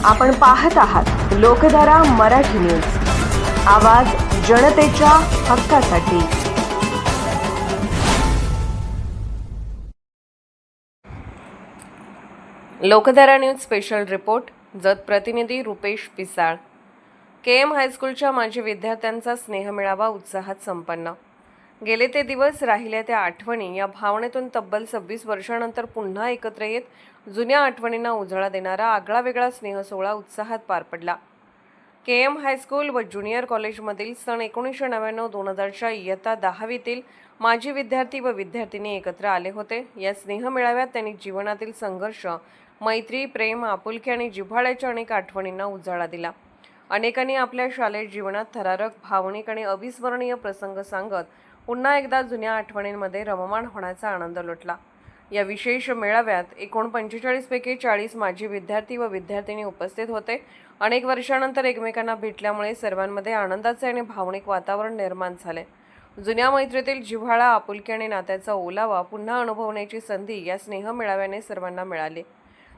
आपण पाहत आहात लोकधारा मराठी न्यूज, आवाज जनतेच्या हक्कासाठी। Lokdhara news special report, Jat प्रतिनिधी रुपेश पिसाळ। केएम हायस्कूलच्या माजी विद्यार्थ्यांचा स्नेहमेळावा उत्साहात संपन्न। गेले ते दिवस, राहिल्या त्या आठवणी या भावनेतून तब्बल 26 वर्षांनंतर पुन्हा एकत्र येत जुन्या आठवणींना उजाळा देणारा आगळावेगळा स्नेहसोहळा उत्साहात पार पडला। केएम हायस्कूल व ज्युनियर कॉलेजमधील सन 1999-2000च्या इयत्ता 10वीतील माजी विद्यार्थी व विद्यार्थिनी एकत्र आले होते। या स्नेहमेळाव्यात त्यांनी जीवनातील संघर्ष, मैत्री, प्रेम, आपुलकी आणि जिव्हाळ्याच्या अनेक आठवणींना उजाळा दिला। अनेकांनी आपल्या शालेय जीवनात थरारक, भावनिक आणि अविस्मरणीय प्रसंग सांगत पुन्हा एकदा जुन्या आठवणींमध्ये रममाण होण्याचा आनंद लुटला। या विशेष मेळाव्यात एकूण 45 पैकी 40 माजी विद्यार्थी व विद्यार्थिनी उपस्थित होते। अनेक वर्षांनंतर एकमेकांना भेटल्यामुळे सर्वांमध्ये आनंदाचे आणि भावनिक वातावरण निर्माण झाले। जुन्या मैत्रीतील जिव्हाळा, आपुलकी आणि नात्याचा ओलावा पुन्हा अनुभवण्याची संधी या स्नेह मेळाव्याने सर्वांना मिळाली।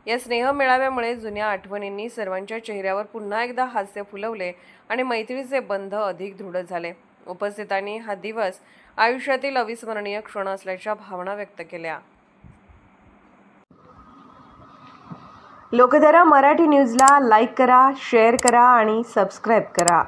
या स्नेह मेळाव्यामुळे जुन्या आठवणींनी सर्वांच्या चेहऱ्यावर पुन्हा एकदा हास्य फुलवले आणि मैत्रीचे बंध अधिक दृढ झाले। उपस्थितांनी हा दिवस आयुष्यातील अविस्मरणीय क्षण असल्याच्या भावना व्यक्त केल्या। लोकधारा मराठी न्यूजला लाईक करा, शेअर करा आणि सबस्क्राईब करा।